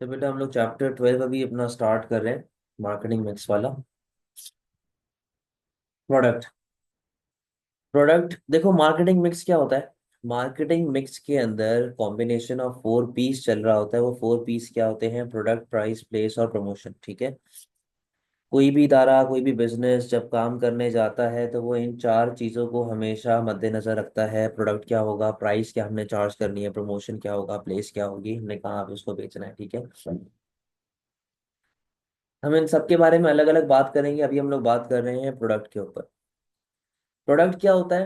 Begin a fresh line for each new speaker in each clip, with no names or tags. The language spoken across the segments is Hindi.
तो बेटा हम लोग चैप्टर 12 अभी अपना स्टार्ट कर रहे हैं, मार्केटिंग मिक्स वाला। प्रोडक्ट। प्रोडक्ट देखो, मार्केटिंग मिक्स क्या होता है। मार्केटिंग मिक्स के अंदर कॉम्बिनेशन ऑफ 4 पीस चल रहा होता है। वो 4 पीस क्या होते हैं? प्रोडक्ट, प्राइस, प्लेस और प्रमोशन। ठीक है। कोई भी इदारा, कोई भी बिजनेस जब काम करने जाता है तो वो इन 4 चीज़ों को हमेशा मद्देनजर रखता है। प्रोडक्ट क्या होगा, प्राइस क्या हमने चार्ज करनी है, प्रमोशन क्या होगा, प्लेस क्या होगी, हमने कहाँ पे उसको बेचना है। ठीक है। हम इन सब के बारे में अलग अलग बात करेंगे। अभी हम लोग बात कर रहे हैं प्रोडक्ट के ऊपर। प्रोडक्ट क्या होता है?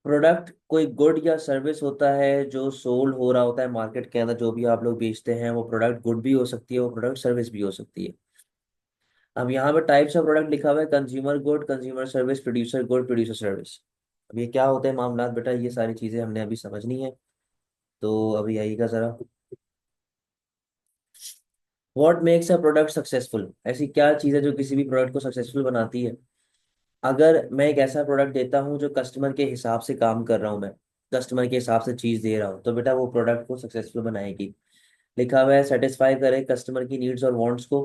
प्रोडक्ट कोई गुड या सर्विस होता है जो सोल्ड हो रहा होता है मार्केट के अंदर। जो भी आप लोग बेचते हैं वो प्रोडक्ट गुड भी हो सकती है, वो प्रोडक्ट सर्विस भी हो सकती है। अब यहाँ पे टाइप्स ऑफ प्रोडक्ट लिखा हुआ है, consumer good, consumer service, producer good, producer service. अब ये क्या होते हैं मामला बेटा, ये सारी चीजें हमने अभी समझनी है। तो अभी आइएगा जरा। What makes a product successful? ऐसी क्या चीज़ है जो किसी भी प्रोडक्ट को सक्सेसफुल बनाती है? अगर मैं एक ऐसा प्रोडक्ट देता हूँ जो कस्टमर के हिसाब से काम कर रहा हूँ, मैं कस्टमर के हिसाब से चीज दे रहा हूँ, तो बेटा वो प्रोडक्ट को सक्सेसफुल बनाएगी। लिखा हुआ है सेटिस्फाई करे कस्टमर की नीड्स और वांट्स को,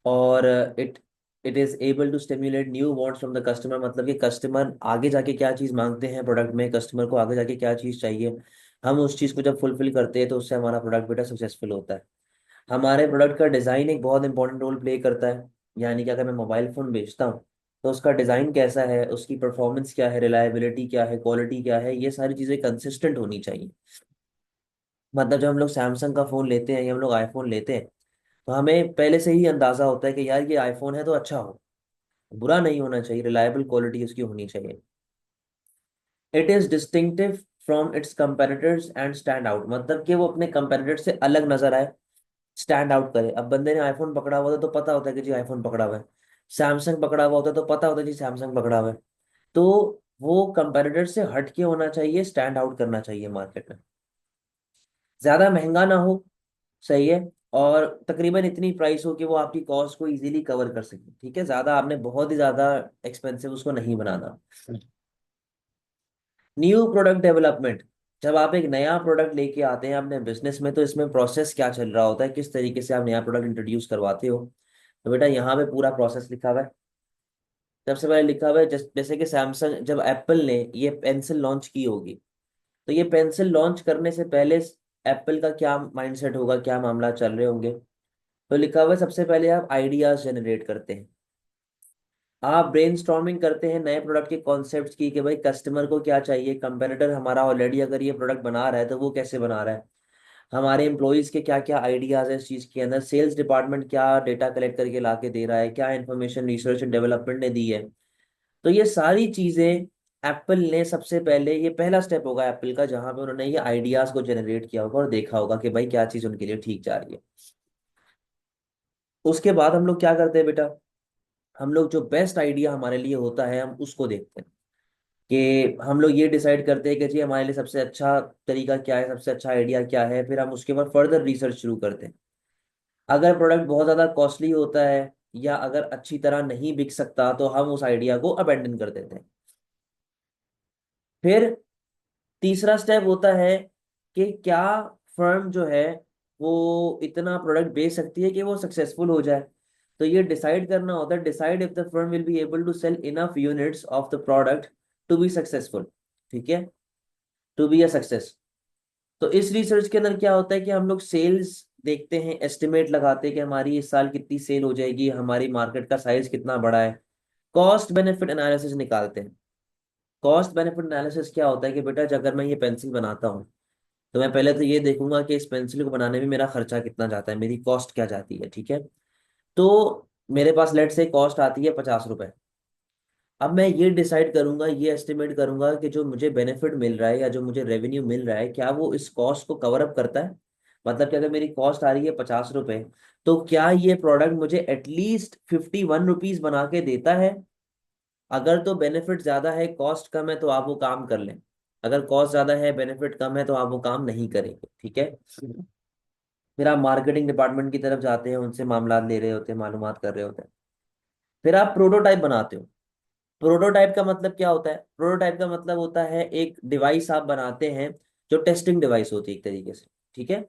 और it it is able to stimulate new wants from the customer. मतलब कि कस्टमर आगे जाके क्या चीज मांगते हैं प्रोडक्ट में, कस्टमर को आगे जाके क्या चीज चाहिए, हम उस चीज को जब फुलफिल करते हैं तो उससे हमारा प्रोडक्ट बेटा सक्सेसफुल होता है। हमारे प्रोडक्ट का डिज़ाइन एक बहुत इंपॉर्टेंट रोल प्ले करता है। यानी कि अगर मैं मोबाइल फ़ोन बेचता हूँ तो उसका डिज़ाइन कैसा है, उसकी परफॉर्मेंस क्या है, रिलायबिलिटी क्या है, क्वालिटी क्या है, ये सारी चीज़ें कंसिस्टेंट होनी चाहिए। मतलब जब हम लोग सैमसंग का फ़ोन लेते हैं या हम लोग आईफोन लेते हैं तो हमें पहले से ही अंदाज़ा होता है कि यार ये आईफोन है तो अच्छा हो, बुरा नहीं होना चाहिए, रिलायबल क्वालिटी उसकी होनी चाहिए। It is distinctive from its competitors and stand out. मतलब कि वो अपने कंपेटिटर से अलग नजर आए, स्टैंड आउट करे। अब बंदे ने आईफोन पकड़ा हुआ था तो पता होता है कि जी आईफोन पकड़ा हुआ है, सैमसंग पकड़ा हुआ होता है तो पता होता है जी सैमसंग पकड़ा हुआ है। तो वो कंपेटिटर से हट के होना चाहिए, स्टैंड आउट करना चाहिए मार्केट में। ज्यादा महंगा ना हो, सही है, और तकरीबन इतनी प्राइस हो कि वो आपकी कॉस्ट को इजीली कवर कर सके। ठीक है, ज्यादा आपने बहुत ही ज्यादा एक्सपेंसिव उसको नहीं बनाना। New product development. जब आप एक नया प्रोडक्ट लेके आते हैं अपने बिजनेस में तो इसमें प्रोसेस क्या चल रहा होता है, किस तरीके से आप नया प्रोडक्ट इंट्रोड्यूस करवाते हो। तो बेटा यहाँ पे पूरा प्रोसेस लिखा हुआ है। सबसे पहले लिखा हुआ है जैसे कि सैमसंग, जब एप्पल ने ये पेंसिल लॉन्च की होगी तो ये पेंसिल लॉन्च करने से पहले एप्पल का क्या माइंडसेट होगा, क्या मामला चल रहे होंगे। तो लिखा हुआ है सबसे पहले आप आइडियाज जनरेट करते हैं, आप ब्रेनस्टॉर्मिंग करते हैं नए प्रोडक्ट के कॉन्सेप्ट्स की कि भाई कस्टमर को क्या चाहिए, कंपेटिटर हमारा ऑलरेडी अगर ये प्रोडक्ट बना रहा है तो वो कैसे बना रहा है, हमारे एम्प्लॉयज के क्या क्या आइडियाज है इस चीज के अंदर, सेल्स डिपार्टमेंट क्या डेटा कलेक्ट करके ला के दे रहा है, क्या इन्फॉर्मेशन रिसर्च एंड डेवलपमेंट ने दी है। तो ये सारी चीजें एप्पल ने सबसे पहले, ये पहला स्टेप होगा एप्पल का जहां पे उन्होंने ये आइडियाज को जनरेट किया होगा और देखा होगा कि भाई क्या चीज उनके लिए ठीक जा रही है। उसके बाद हम लोग क्या करते हैं बेटा, हम लोग जो बेस्ट आइडिया हमारे लिए होता है हम उसको देखते हैं कि हम लोग ये डिसाइड करते हैं कि जी हमारे लिए सबसे अच्छा तरीका क्या है, सबसे अच्छा आइडिया क्या है, फिर हम उसके बाद फर्दर रिसर्च शुरू करते हैं। अगर प्रोडक्ट बहुत ज़्यादा कॉस्टली होता है या अगर अच्छी तरह नहीं बिक सकता तो हम उस आइडिया को अबेंडन कर देते हैं। फिर तीसरा स्टेप होता है कि क्या फर्म जो है वो इतना प्रोडक्ट बेच सकती है कि वो सक्सेसफुल हो जाए। तो ये डिसाइड करना होता है, decide if the firm will be able to sell enough units of the product to be successful. ठीक है, टू बी अ सक्सेस। तो इस रिसर्च के अंदर क्या होता है कि हम लोग सेल्स देखते हैं, एस्टिमेट लगाते हैं कि हमारी इस साल कितनी सेल हो जाएगी, हमारी मार्केट का साइज कितना बड़ा है। कॉस्ट बेनिफिट एनालिसिस निकालते हैं। कॉस्ट बेनिफिट एनालिसिस क्या होता है कि बेटा अगर मैं ये पेंसिल बनाता हूँ तो मैं पहले तो ये देखूंगा कि इस पेंसिल को बनाने में मेरा खर्चा कितना जाता है, मेरी कॉस्ट क्या जाती है। ठीक है, तो मेरे पास लेट से कॉस्ट आती है 50 रुपए। अब मैं ये डिसाइड करूंगा, ये एस्टिमेट करूंगा कि जो मुझे बेनिफिट मिल रहा है या जो मुझे रेवेन्यू मिल रहा है क्या वो इस कॉस्ट को कवर अप करता है। मतलब कि अगर मेरी कॉस्ट आ रही है 50 रुपए तो क्या ये प्रोडक्ट मुझे एटलीस्ट 51 रुपीज बना के देता है। अगर तो बेनिफिट ज्यादा है कॉस्ट कम है तो आप वो काम कर लें, अगर कॉस्ट ज्यादा है बेनिफिट कम है तो आप वो काम नहीं करेंगे। ठीक है। फिर आप मार्केटिंग डिपार्टमेंट की तरफ जाते हैं, उनसे मामला ले रहे होते हैं, मालूमात कर रहे होते हैं। फिर आप प्रोटोटाइप बनाते हो। प्रोटोटाइप का मतलब क्या होता है? प्रोटोटाइप का मतलब होता है एक डिवाइस आप बनाते हैं जो टेस्टिंग डिवाइस होती है एक तरीके से। ठीक है,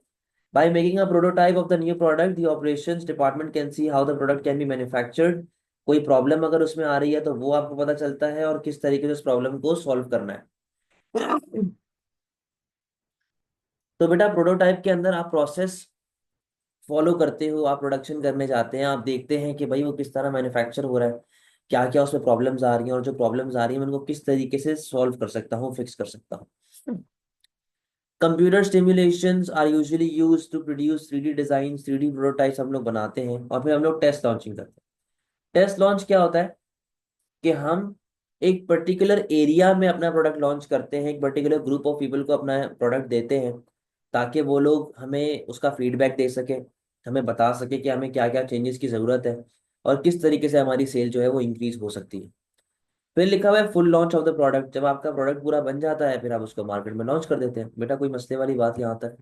By making a prototype of the new product, the operations department can see how the product can be manufactured. कोई प्रॉब्लम अगर उसमें आ रही है तो वो आपको पता चलता है, और किस तरीके से उस प्रॉब्लम को सॉल्व करना है। तो बेटा प्रोटोटाइप के अंदर आप प्रोसेस फॉलो करते हो, आप प्रोडक्शन करने जाते हैं, आप देखते हैं कि भाई वो किस तरह मैन्युफैक्चर हो रहा है, क्या क्या उसमें प्रॉब्लम्स आ रही हैं, और जो प्रॉब्लम्स आ रही हैं मैं उनको किस तरीके से सॉल्व कर सकता हूँ, फिक्स कर सकता हूँ। Computer simulations are usually used to produce 3D design, 3D prototypes हम लोग बनाते हैं, और फिर हम लोग टेस्ट लॉन्चिंग करते हैं। टेस्ट लॉन्च क्या होता है कि हम एक पर्टिकुलर एरिया में अपना प्रोडक्ट लॉन्च करते हैं, एक पर्टिकुलर ग्रुप ऑफ पीपल को अपना प्रोडक्ट देते हैं, ताकि वो लोग हमें उसका फीडबैक दे सके, हमें बता सके कि हमें क्या क्या चेंजेस की ज़रूरत है, और किस तरीके से हमारी सेल जो है वो इंक्रीज हो सकती है। फिर लिखा हुआ है full launch of the product, जब आपका प्रोडक्ट पूरा बन जाता है फिर आप उसको मार्केट में लॉन्च कर देते हैं। बेटा कोई मसले वाली बात यहाँ तक?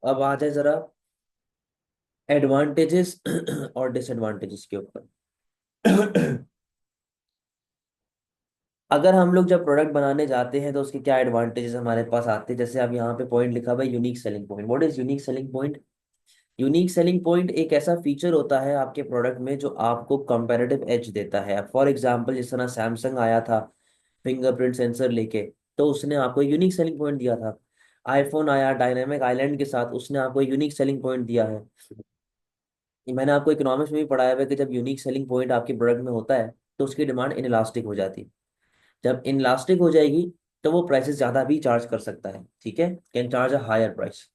अब आ जाए जरा एडवांटेजेस और डिसएडवांटेजेस के ऊपर। अगर हम लोग जब प्रोडक्ट बनाने जाते हैं तो उसके क्या एडवांटेजेस हमारे पास आते हैं, जैसे अब यहाँ पे पॉइंट लिखा हुआ है unique selling point. What is unique selling point? Unique selling point एक ऐसा फीचर होता है आपके प्रोडक्ट में जो आपको कंपैरेटिव एज देता है। फॉर एग्जांपल जिस तरह सैमसंग आया था फिंगरप्रिंट सेंसर लेके, तो उसने आपको यूनिक सेलिंग पॉइंट दिया था। आईफोन आया डायनामिक आइलैंड के साथ, उसने आपको यूनिक सेलिंग पॉइंट दिया है। मैंने आपको इकोनॉमिक्स में भी पढ़ाया हुआ है कि जब यूनिक सेलिंग पॉइंट आपके प्रोडक्ट में होता है तो उसकी डिमांड इनलास्टिक हो जाती है। जब इनलास्टिक हो जाएगी तो वो प्राइसेस ज्यादा भी चार्ज कर सकता है, ठीक है, can charge a higher price.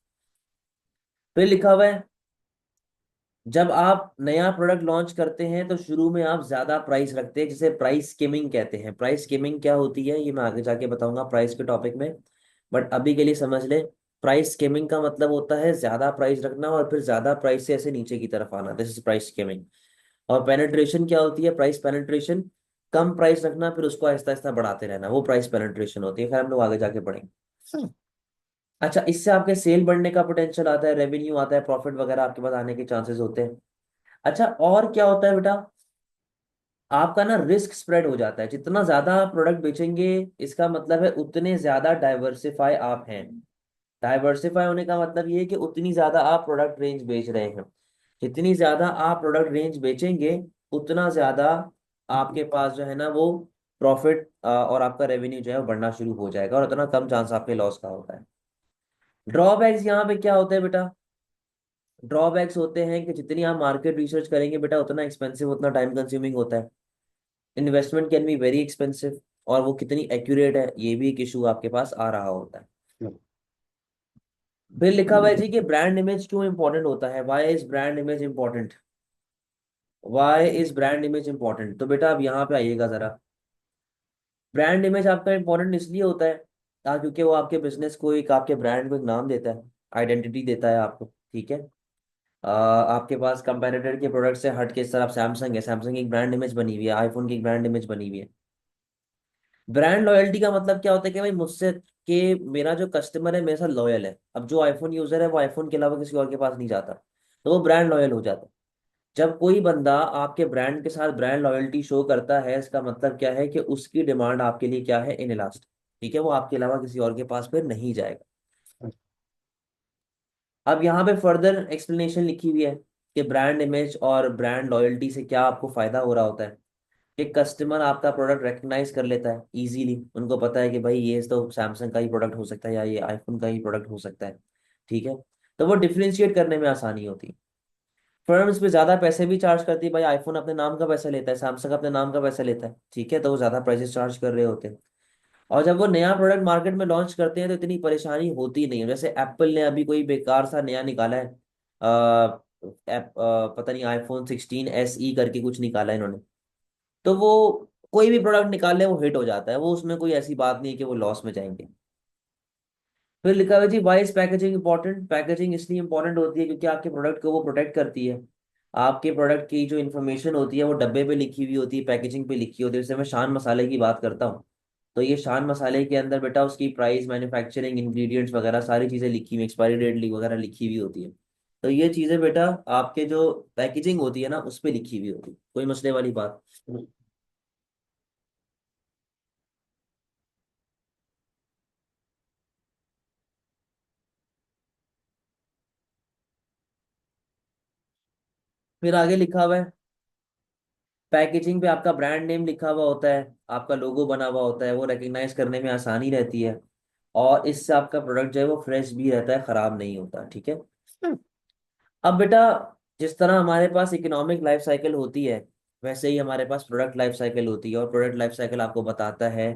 फिर लिखा हुआ है जब आप नया प्रोडक्ट लॉन्च करते हैं तो शुरू में आप ज्यादा प्राइस रखते हैं, जिसे प्राइस स्कीमिंग कहते हैं। प्राइस स्कीमिंग क्या होती है ये मैं आगे जाके बताऊंगा प्राइस के टॉपिक में, बट अभी के लिए समझ ले। प्राइस स्कीमिंग का मतलब होता है ज्यादा प्राइस रखना और फिर ज्यादा प्राइस से ऐसे नीचे की तरफ आना, दिस इज प्राइस स्कीमिंग। और पेनिट्रेशन क्या होती है? प्राइस पेनिट्रेशन, कम प्राइस रखना फिर उसको आहिस्ता आहिस्ता बढ़ाते रहना, वो प्राइस पेनिट्रेशन होती है। खैर हम लोग आगे जाके पढ़ेंगे। अच्छा, इससे आपके सेल बढ़ने का पोटेंशियल आता है, रेवेन्यू आता है, प्रॉफिट वगैरह आपके पास आने के चांसेस होते हैं। अच्छा, और क्या होता है बेटा? आपका ना रिस्क स्प्रेड हो जाता है, जितना ज्यादा आप प्रोडक्ट बेचेंगे इसका मतलब है उतने ज्यादा डाइवर्सिफाई आप हैं। डाइवर्सिफाई होने का मतलब ये है कि उतनी ज्यादा आप प्रोडक्ट रेंज बेच रहे हैं। जितनी ज्यादा आप प्रोडक्ट रेंज बेचेंगे उतना ज्यादा आपके पास जो है ना वो प्रॉफिट और आपका रेवेन्यू जो है वो बढ़ना शुरू हो जाएगा, और उतना कम चांस आपके लॉस का होता है। ड्रॉबैक्स यहाँ पे क्या होते हैं बेटा? ड्रॉबैक्स होते हैं कि जितनी आप मार्केट रिसर्च करेंगे बेटा उतना एक्सपेंसिव, उतना टाइम कंज्यूमिंग होता है। Investment can be very expensive, और वो कितनी एक्यूरेट है ये भी एक इशू आपके पास आ रहा होता है। फिर लिखा हुआ है जी कि ब्रांड इमेज क्यों इंपॉर्टेंट होता है, why is brand image important? Why is brand image important? तो बेटा अब यहाँ पे आइएगा जरा। ब्रांड इमेज आपका इंपॉर्टेंट इसलिए होता है क्योंकि वो आपके बिजनेस को एक, आपके ब्रांड को एक नाम देता है, आइडेंटिटी देता है आपको, ठीक है। आपके पास कंपेरेटर के प्रोडक्ट से हट के इस तरफ सैमसंग है, सैमसंग की एक ब्रांड इमेज बनी हुई है, आईफोन की एक ब्रांड इमेज बनी हुई है। ब्रांड लॉयल्टी का मतलब क्या होता है कि भाई मुझसे, कि मेरा जो कस्टमर है मेरे साथ लॉयल है। अब जो आईफोन यूजर है वो आईफोन के अलावा किसी और के पास नहीं जाता, तो वो ब्रांड लॉयल हो जाता है। जब कोई बंदा आपके ब्रांड के साथ ब्रांड लॉयल्टी शो करता है, इसका मतलब क्या है कि उसकी डिमांड आपके लिए क्या है? इनलास्ट, ठीक है, वो आपके अलावा किसी और के पास फिर नहीं जाएगा। अब यहाँ पे फर्दर एक्सप्लेनेशन लिखी हुई है कि ब्रांड इमेज और ब्रांड लॉयल्टी से क्या आपको फायदा हो रहा होता है। एक कस्टमर आपका प्रोडक्ट रिकग्नाइज कर लेता है इजीली, उनको पता है कि भाई ये तो सैमसंग का ही प्रोडक्ट हो सकता है या ये आईफोन का ही प्रोडक्ट हो सकता है, ठीक है। तो वो डिफ्रेंशिएट करने में आसानी होती है। फर्म्स पे ज्यादा पैसे भी चार्ज करती है, भाई आईफोन अपने नाम का पैसा लेता है, सैमसंग अपने नाम का पैसा लेता है, ठीक है, तो वो ज्यादा प्राइसेस चार्ज कर रहे होते हैं। और जब वो नया प्रोडक्ट मार्केट में लॉन्च करते हैं तो इतनी परेशानी होती नहीं है। जैसे एप्पल ने अभी कोई बेकार सा नया निकाला है, पता नहीं iPhone 16 SE करके कुछ निकाला है इन्होंने, तो वो कोई भी प्रोडक्ट निकाल ले वो हिट हो जाता है, वो उसमें कोई ऐसी बात नहीं है कि वो लॉस में जाएंगे। फिर लिखा हुआ है जी why is packaging important? Packaging इसलिए इंपॉर्टेंट होती है क्योंकि आपके प्रोडक्ट को वो प्रोटेक्ट करती है। आपके प्रोडक्ट की जो इन्फॉर्मेशन होती है वो डब्बे पे लिखी हुई होती है, पैकेजिंग पे लिखी होती है। जैसे मैं शान मसाले की बात करता हूँ, तो ये शान मसाले के अंदर बेटा उसकी प्राइस, मैन्युफैक्चरिंग, इंग्रेडिएंट्स वगैरह सारी चीज़ें लिखी हुई, एक्सपायरी डेट वगैरह लिखी हुई होती है। तो ये चीज़ें बेटा आपके जो पैकेजिंग होती है ना उस पर लिखी हुई होती है, कोई मसले वाली बात। फिर आगे लिखा हुआ है, पैकेजिंग पे आपका ब्रांड नेम लिखा हुआ होता है, आपका लोगो बना हुआ होता है, वो रिकग्नाइज करने में आसानी रहती है। और इससे आपका प्रोडक्ट जो है वो फ्रेश भी रहता है, खराब नहीं होता, ठीक है। अब बेटा जिस तरह हमारे पास इकोनॉमिक लाइफ साइकिल होती है, वैसे ही हमारे पास प्रोडक्ट लाइफ साइकिल होती है। और प्रोडक्ट लाइफ साइकिल आपको बताता है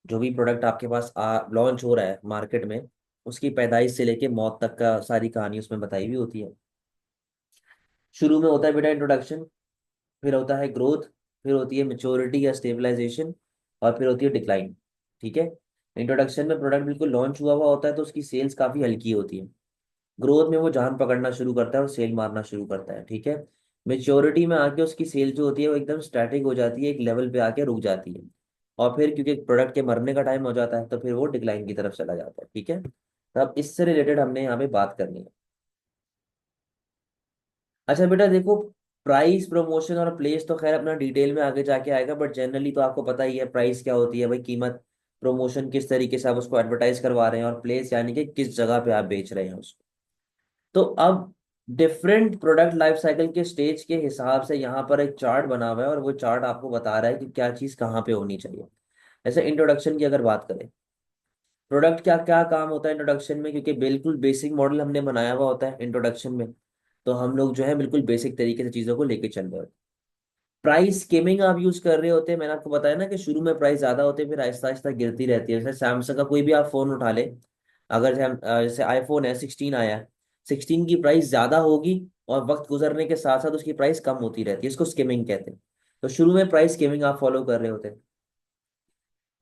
जो भी प्रोडक्ट आपके पास लॉन्च हो रहा है मार्केट में, उसकी पैदाइश से लेके मौत तक का सारी कहानी उसमें बताई हुई होती है। शुरू में होता है बेटा इंट्रोडक्शन, फिर होता है ग्रोथ, फिर होती है मेच्योरिटी या स्टेबलाइजेशन, और फिर होती है डिक्लाइन, ठीक है। इंट्रोडक्शन में प्रोडक्ट बिल्कुल लॉन्च हुआ हुआ होता है तो उसकी सेल्स काफ़ी हल्की होती है। ग्रोथ में वो जान पकड़ना शुरू करता है और सेल मारना शुरू करता है, ठीक है। मेच्योरिटी में आके उसकी सेल जो होती है वो एकदम स्टैटिक हो जाती है, एक लेवल पे आके रुक जाती है। और फिर क्योंकि प्रोडक्ट के मरने का टाइम हो जाता है तो फिर वो डिक्लाइन की तरफ चला जाता है, ठीक है। तो अब इससे रिलेटेड हमने यहाँ पे बात करनी है। अच्छा बेटा देखो, प्राइस, प्रमोशन और प्लेस तो खैर अपना डिटेल में आगे जाके आएगा, बट जनरली तो आपको पता ही है प्राइस क्या होती है भाई, कीमत। प्रमोशन किस तरीके से आप उसको एडवर्टाइज करवा रहे हैं, और प्लेस यानी कि किस जगह पे आप बेच रहे हैं उसको। तो अब डिफरेंट प्रोडक्ट लाइफ साइकिल के स्टेज के हिसाब से यहाँ पर एक चार्ट बना हुआ है, और वो चार्ट आपको बता रहा है कि क्या चीज़ कहाँ पे होनी चाहिए। जैसे इंट्रोडक्शन की अगर बात करें, प्रोडक्ट क्या क्या काम होता है इंट्रोडक्शन में, क्योंकि बिल्कुल बेसिक मॉडल हमने बनाया हुआ होता है इंट्रोडक्शन में। तो हम लोग जो है बिल्कुल बेसिक तरीके से चीज़ों को लेके चल रहे होते हैं। प्राइस स्कीमिंग आप यूज कर रहे होते हैं, मैंने आपको बताया ना कि शुरू में प्राइस ज्यादा होते हैं फिर आहिस्ता आहिस्ता गिरती रहती है। जैसे सैमसंग का कोई भी आप फोन उठा ले, अगर जैसे आईफोन है 16 आया है, 16 की प्राइस ज्यादा होगी, और वक्त गुजरने के साथ साथ उसकी प्राइस कम होती रहती है, इसको स्कीमिंग कहते हैं। तो शुरू में प्राइस स्कीमिंग आप फॉलो कर रहे होते हैं।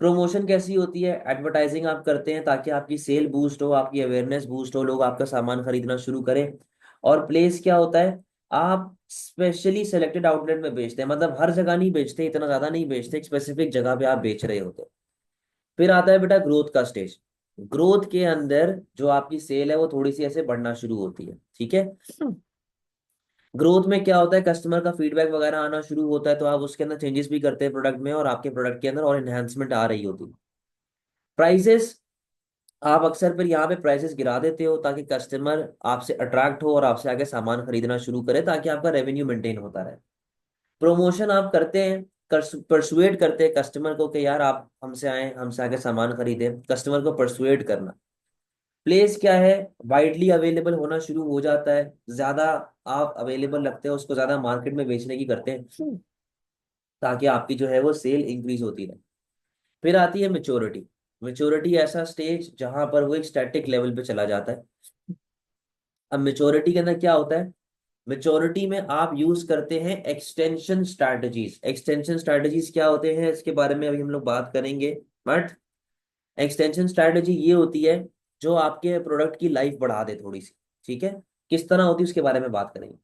प्रमोशन कैसी होती है, एडवर्टाइजिंग आप करते हैं ताकि आपकी सेल बूस्ट हो, आपकी अवेयरनेस बूस्ट हो, लोग आपका सामान खरीदना शुरू करें। और प्लेस क्या होता है, आप स्पेशली सेलेक्टेड आउटलेट में बेचते हैं, मतलब हर जगह नहीं बेचते, इतना ज्यादा नहीं बेचते, एक स्पेसिफिक जगह पे आप बेच रहे होते हैं। फिर आता है बेटा ग्रोथ का स्टेज। ग्रोथ के अंदर जो आपकी सेल है वो थोड़ी सी ऐसे बढ़ना शुरू होती है, ठीक है। ग्रोथ में क्या होता है, कस्टमर का फीडबैक वगैरह आना शुरू होता है, तो आप उसके अंदर चेंजेस भी करते हैं प्रोडक्ट में, और आपके प्रोडक्ट के अंदर और एनहेंसमेंट आ रही होती है। प्राइसेस, आप अक्सर फिर यहाँ पे प्राइसेस गिरा देते हो ताकि कस्टमर आपसे अट्रैक्ट हो और आपसे आगे सामान खरीदना शुरू करे, ताकि आपका रेवेन्यू मेंटेन होता रहे। प्रमोशन आप करते हैं, परसुएट करते हैं कस्टमर को कि यार आप हमसे आए, हमसे आगे सामान खरीदें, कस्टमर को परसुएट करना। प्लेस क्या है, वाइडली अवेलेबल होना शुरू हो जाता है, ज्यादा आप अवेलेबल रखते हैं उसको, ज्यादा मार्केट में बेचने की करते हैं, ताकि आपकी जो है वो सेल इंक्रीज होती रहे। फिर आती है मेच्योरिटी। मेच्योरिटी ऐसा स्टेज जहां पर वो एक स्टैटिक लेवल पे चला जाता है। अब मेच्योरिटी के अंदर क्या होता है, मेच्योरिटी में आप यूज करते हैं एक्सटेंशन स्ट्रैटेजीज। एक्सटेंशन स्ट्रैटेजीज क्या होते हैं इसके बारे में अभी हम लोग बात करेंगे, बट एक्सटेंशन स्ट्रैटेजी ये होती है जो आपके प्रोडक्ट की लाइफ बढ़ा दे थोड़ी सी, ठीक है। किस तरह होती है उसके बारे में बात करेंगे।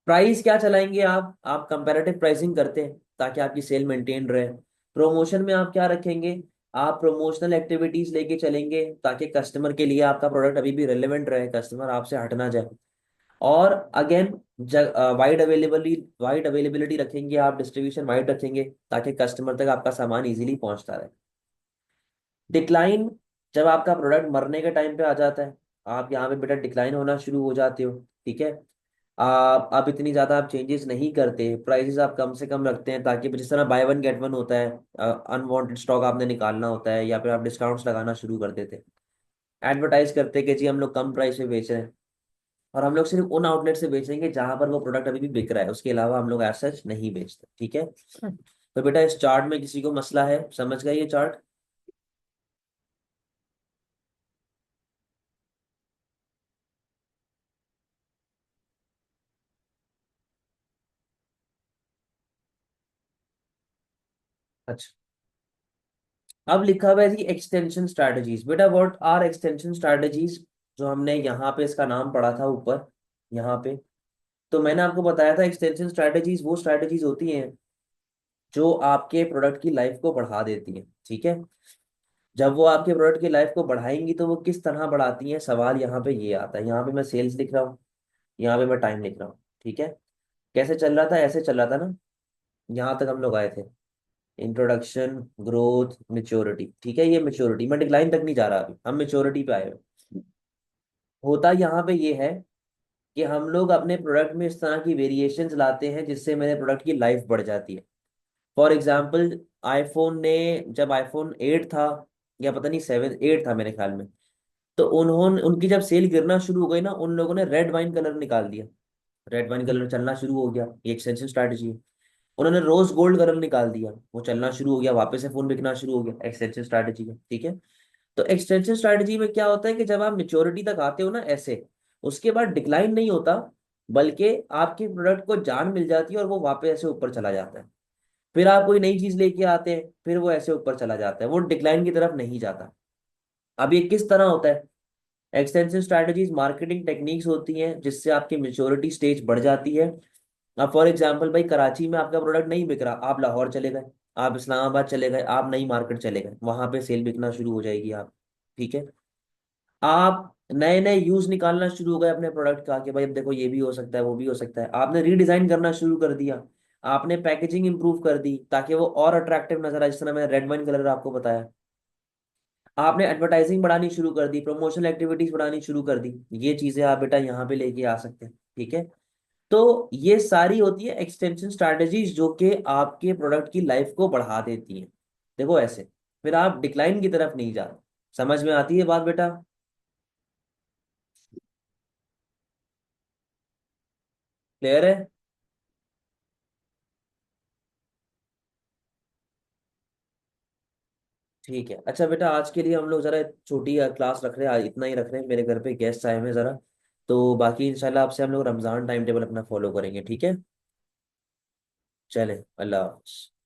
प्राइस क्या चलाएंगे आप कंपैरेटिव प्राइसिंग करते हैं ताकि आपकी सेल मेंटेन रहे। प्रमोशन में आप क्या रखेंगे, आप प्रमोशनल एक्टिविटीज लेके चलेंगे ताकि कस्टमर के लिए आपका प्रोडक्ट अभी भी रेलेवेंट रहे, कस्टमर आपसे हट ना जाए। और अगेन वाइड अवेलेबिलिटी रखेंगे आप, डिस्ट्रीब्यूशन वाइड रखेंगे ताकि कस्टमर तक आपका सामान इजीली पहुंचता रहे। डिक्लाइन, जब आपका प्रोडक्ट मरने के टाइम पे आ जाता है, आप यहाँ पे बेटा डिक्लाइन होना शुरू हो जाते हो, ठीक है। आप अब इतनी ज्यादा आप चेंजेस नहीं करते, प्राइसेस आप कम से कम रखते हैं, ताकि जिस तरह बाय वन गेट वन होता है, अनवांटेड स्टॉक आपने निकालना होता है, या फिर आप डिस्काउंट्स लगाना शुरू कर देते। एडवर्टाइज करते कि जी हम लोग कम प्राइस पे बेच रहे हैं, और हम लोग सिर्फ उन आउटलेट से बेचेंगे जहां पर वो प्रोडक्ट अभी भी बिक रहा है, उसके अलावा हम लोग एज सच नहीं बेचते, ठीक है। तो बेटा इस चार्ट में किसी को मसला है, समझ गए ये चार्ट। अच्छा, अब लिखा हुआ है जी एक्सटेंशन स्ट्रैटेजीज। बेटा व्हाट आर एक्सटेंशन स्ट्रैटेजीज, जो हमने यहाँ पे इसका नाम पढ़ा था ऊपर, यहाँ पे तो मैंने आपको बताया था एक्सटेंशन स्ट्रैटेजीज वो स्ट्रैटेजीज होती हैं जो आपके प्रोडक्ट की लाइफ को बढ़ा देती हैं, ठीक है। जब वो आपके प्रोडक्ट की लाइफ को बढ़ाएंगी तो वो किस तरह बढ़ाती हैं, सवाल यहाँ पे ये आता है। यहाँ पे मैं सेल्स लिख रहा हूँ, यहाँ पे मैं टाइम लिख रहा हूँ, ठीक है। कैसे चल रहा था, ऐसे चल रहा था ना, यहाँ तक हम लोग आए थे। इंट्रोडक्शन, ग्रोथ, मेच्योरिटी, ठीक है। ये मेच्योरिटी, मैं डिक्लाइन तक नहीं जा रहा, अभी हम मेच्योरिटी पे आए हुए। होता यहाँ पे ये है कि हम लोग अपने प्रोडक्ट में इस तरह की वेरिएशंस लाते हैं जिससे मेरे प्रोडक्ट की लाइफ बढ़ जाती है। फॉर एग्जाम्पल, आईफोन ने, जब आईफोन 8 था, या पता नहीं 7 8 था मेरे ख्याल में, तो उन्होंने, उनकी जब सेल गिरना शुरू हो गई ना, उन लोगों ने रेड वाइन कलर निकाल दिया। रेड वाइन कलर चलना शुरू हो गया, ये एक्सटेंशन स्ट्रैटेजी है। उन्होंने रोज गोल्ड कलर निकाल दिया, वो चलना शुरू हो गया, वापस से फोन बिकना शुरू हो गया, एक्सटेंशन स्ट्रैटेजी है, ठीक है। तो एक्सटेंशन स्ट्रैटेजी में क्या होता है कि जब आप मेच्योरिटी तक आते हो ना ऐसे, उसके बाद डिक्लाइन नहीं होता, बल्कि आपके प्रोडक्ट को जान मिल जाती है और वो वापस ऐसे ऊपर चला जाता है। फिर आप कोई नई चीज लेके आते हैं, फिर वो ऐसे ऊपर चला जाता है, वो डिक्लाइन की तरफ नहीं जाता। अब ये किस तरह होता है? एक्सटेंसिव स्ट्रैटेजीज मार्केटिंग टेक्निक्स होती हैं जिससे आपकी मेच्योरिटी स्टेज बढ़ जाती है। अब फॉर एग्जांपल भाई, कराची में आपका प्रोडक्ट नहीं बिक रहा, आप लाहौर चले गए, आप इस्लामाबाद चले गए, आप नई मार्केट चले गए, वहां पे सेल बिकना शुरू हो जाएगी आप, ठीक है। आप नए नए यूज निकालना शुरू हो गए अपने प्रोडक्ट का कि भाई अब देखो ये भी हो सकता है, वो भी हो सकता है, आपने रीडिजाइन करना शुरू कर दिया, आपने पैकेजिंग इंप्रूव कर दी ताकि वो और अट्रैक्टिव नजर आए, जिस तरह मैंने रेड वाइन कलर आपको बताया। आपने एडवर्टाइजिंग बढ़ानी शुरू कर दी, प्रमोशनल एक्टिविटीज बढ़ानी शुरू कर दी, ये चीजें आप बेटा यहाँ पे लेके आ सकते हैं, ठीक है। तो ये सारी होती है एक्सटेंशन स्ट्रैटेजीज जो कि आपके प्रोडक्ट की लाइफ को बढ़ा देती हैं। देखो ऐसे, फिर आप डिक्लाइन की तरफ नहीं जाते। समझ में आती है बात बेटा? क्लियर है? ठीक है, अच्छा बेटा, आज के लिए हम लोग जरा छोटी क्लास रख रहे हैं, आज इतना ही रख रहे हैं, मेरे घर पे गेस्ट आए हुए हैं जरा। तो बाकी इंशाल्लाह आपसे हम लोग रमजान टाइम टेबल अपना फॉलो करेंगे, ठीक है। चले, अल्लाह हाफ़िज़।